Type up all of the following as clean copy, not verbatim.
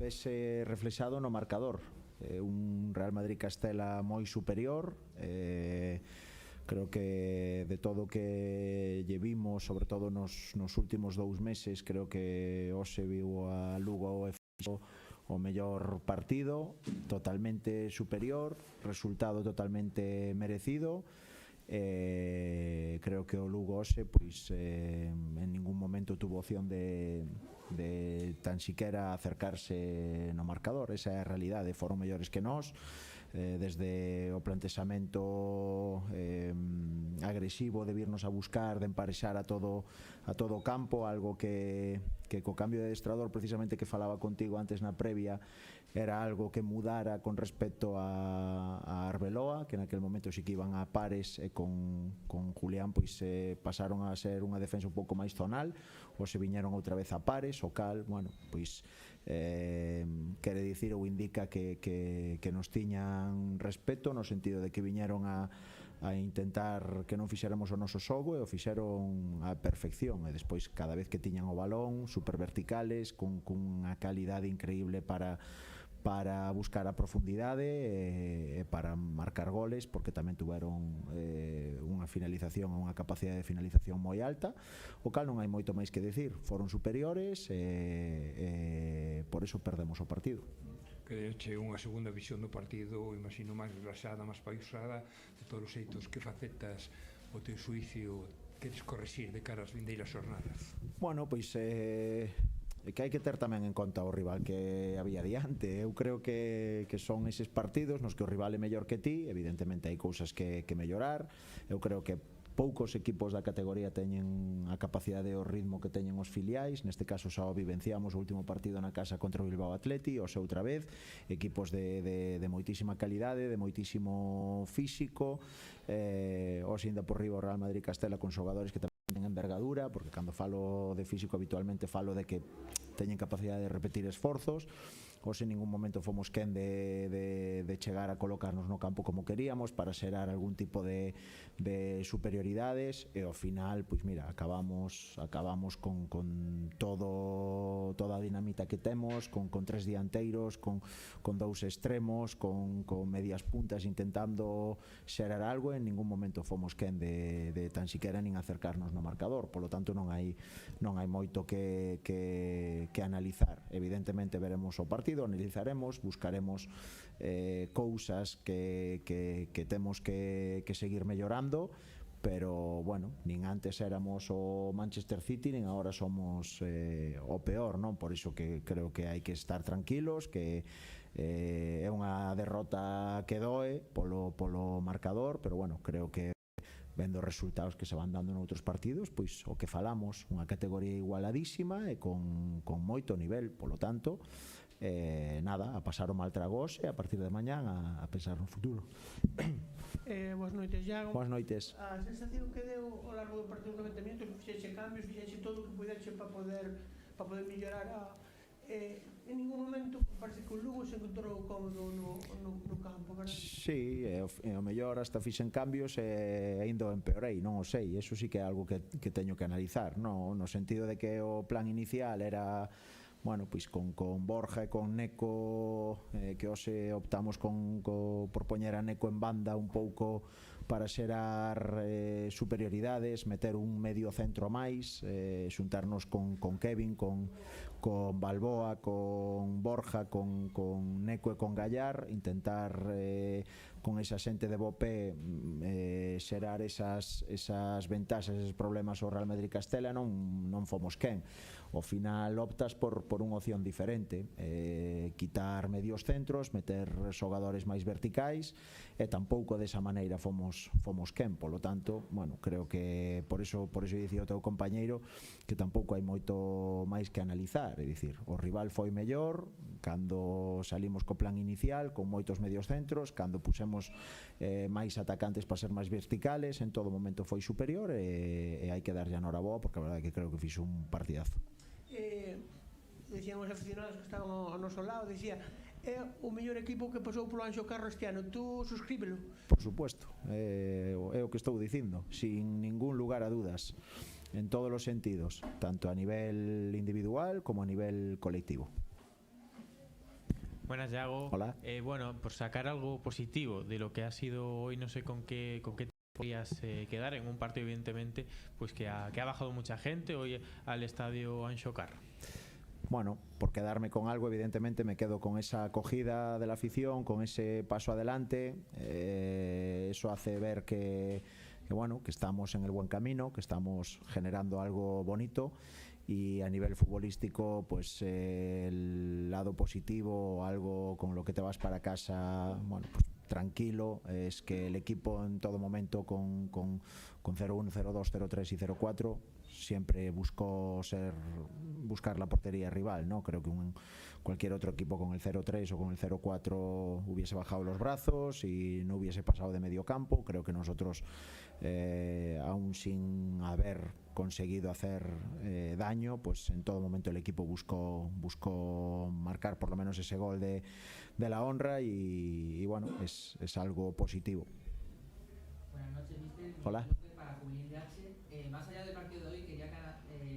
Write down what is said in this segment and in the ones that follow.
vese reflexado no marcador. Un Real Madrid-Castela moi superior. Creo que de todo que lle vimos, sobre todo nos últimos 2 meses, creo que hoxe viu a Lugo e fixo o mellor partido, totalmente superior, resultado totalmente merecido. Creo que o Lugo hoxe pois en ningún momento tuvo opción de tan siquiera acercarse no marcador. Esa é a realidade, foron mellores que nós, desde o plantexamento agresivo de virnos a buscar, de emparexar a todo o campo, algo que co cambio de adestrador, precisamente que falaba contigo antes na previa, era algo que mudara con respecto a Arbeloa, que naquel momento sí que iban a pares, e con Julián pois pasaron a ser unha defensa un pouco máis zonal, ou se viñeron outra vez a pares, o cal, bueno, pois quere dicir ou indica que nos tiñan respeto, no sentido de que viñeron a intentar que non fixéramos o noso xogo, e o fixeron á perfección, e despois cada vez que tiñan o balón, super verticales, cunha calidade increíble para buscar a profundidade e para marcar goles, porque tamén tuveron unha finalización, unha capacidade de finalización moi alta, o cal non hai moito máis que decir. Foron superiores e por eso perdemos o partido. Creche unha segunda visión do partido, imagino, máis relaxada, máis pausada, de todos os xeitos que facetas o teu xuicio queres correxir de cara ás vindeiras xornadas? Bueno, pois que hai que ter tamén en conta o rival que había diante. Eu creo que son eses partidos nos que o rival é mellor que ti. Evidentemente hai cousas que mellorar. Eu creo que poucos equipos da categoría teñen a capacidade e o ritmo que teñen os filiais. Neste caso xa o vivenciamos o último partido na casa contra o Bilbao Athletic, o outra vez, equipos de moitísima calidade, de moitísimo físico, hoxe ainda por riba o Real Madrid-Castela con xogadores que tamén teñen envergadura, porque cando falo de físico habitualmente falo de que teñen capacidade de repetir esforzos. Hoxe en ningún momento fomos quen de chegar a colocarnos no campo como queríamos para xerar algún tipo de superioridades, e ao final, pois mira, acabamos con toda a dinamita que temos, con 3 dianteiros, con 2 extremos, con medias puntas intentando xerar algo, e en ningún momento fomos quen de tan siquiera nin acercarnos no marcador. Polo tanto non hai moito que analizar. Evidentemente veremos o partido, analizaremos, buscaremos cousas que temos que seguir mellorando, pero bueno, nin antes éramos o Manchester City, nin agora somos o peor, non? Por iso que creo que hai que estar tranquilos, que é unha derrota que doe polo marcador, pero bueno, creo que vendo os resultados que se van dando noutros partidos, pois o que falamos, unha categoría igualadísima e con moito nivel, polo tanto nada, a pasar o mal tragos e a partir de mañán a pensar no futuro. Boas noites, Iago. Boas noites. A sensación que deu ao largo do partido 90 minutos, fixexe cambios, fixexe todo o que pudexe para poder mellorar en ningún momento parece que o Lugo se encontrou cómodo no campo, verdad? Sí, o mellor hasta fixen cambios e ainda o empeorei, non o sei. Eso sí que é algo que teño que analizar, no sentido de que o plan inicial era, bueno, pois con Borja e con Neco, que hoxe optamos por poñer a Neco en banda un pouco para xerar superioridades, meter un medio centro máis, xuntarnos con Kevin, con Balboa, con Borja, con Neco e con Gallar, intentar con esa xente de bo pé xerar esas ventaxas, esos problemas ao Real Madrid-Castela. Non fomos quen. Ao final optas por unha opción diferente, quitar medios centros, meter xogadores máis verticais, e tampouco desa maneira fomos quen. Polo tanto, bueno, creo que por iso dicía o teu compañeiro que tampouco hai moito máis que analizar. É dicir, o rival foi mellor cando salimos co plan inicial, con moitos medios centros, cando pusemos máis atacantes para ser máis verticales, en todo momento foi superior, e hai que darlle a noraboa, porque a verdade é que creo que fixo un partidazo. Decían os aficionados que estaban ao noso lado, decía, é o mellor equipo que pasou polo Anxo Carro este ano. Tú suscríbelo? Por supuesto, é o que estou dicindo, sin ningún lugar a dudas, en todos os sentidos, tanto a nivel individual como a nivel colectivo. Buenas, Yago. Hola. Bueno, por sacar algo positivo de lo que ha sido hoy, no sé con qué podrías quedar en un partido, evidentemente, pues que ha bajado mucha gente hoy al estadio Anxo Carro. Bueno, por quedarme con algo, evidentemente me quedo con esa acogida de la afición, con ese paso adelante. Eso hace ver que estamos en el buen camino, que estamos generando algo bonito. Y a nivel futbolístico, pues el lado positivo, algo con lo que te vas para casa, bueno, pues tranquilo, es que el equipo en todo momento con 0-1, 0-2, 0-3 y 0-4 siempre buscar la portería rival, ¿no? Creo que cualquier otro equipo con el 0-3 o con el 0-4 hubiese bajado los brazos y no hubiese pasado de medio campo. Creo que nosotros, aún sin haber conseguido hacer daño, pues en todo momento el equipo buscó marcar por lo menos ese gol de la honra y bueno, es algo positivo. Buenas noches, mister. Hola. Para Juvenil de H. Más allá del partido de hoy, quería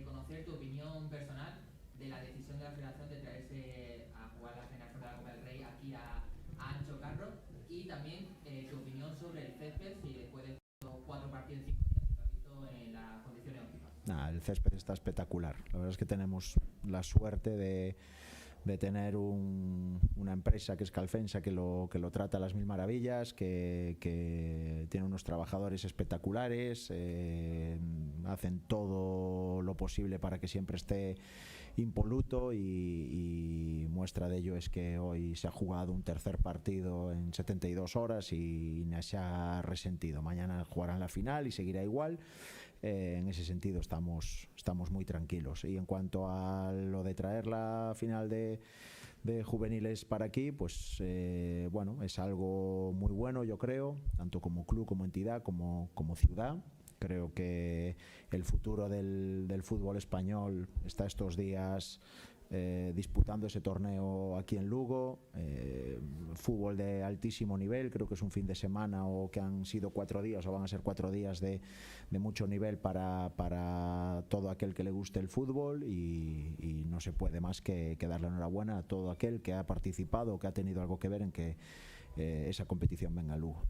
conocer tu opinión personal de la decisión de la Federación de traerse a jugar la final de la Copa del Rey aquí a Anxo Carro, y también tu opinión sobre el césped, si después de 4 partidos en 5 días lo has visto en las condiciones óptimas. El césped está espectacular. La verdad es que tenemos la suerte de tener una empresa que es Calfensa, que lo trata a las mil maravillas, que tiene unos trabajadores espectaculares, hacen todo lo posible para que siempre esté impoluto, y muestra de ello es que hoy se ha jugado un tercer partido en 72 horas y no se ha resentido. Mañana jugarán la final y seguirá igual. En ese sentido estamos muy tranquilos. Y en cuanto a lo de traer la final de juveniles para aquí, pues bueno, es algo muy bueno, yo creo, tanto como club, como entidad, como ciudad. Creo que el futuro del fútbol español está estos días disputando ese torneo aquí en Lugo. Fútbol de altísimo nivel. Creo que es un fin de semana, o que han sido 4 días o van a ser 4 días de mucho nivel para todo aquel que le guste el fútbol, y no se puede más que darle enhorabuena a todo aquel que ha participado o que ha tenido algo que ver en que esa competición venga a Lugo.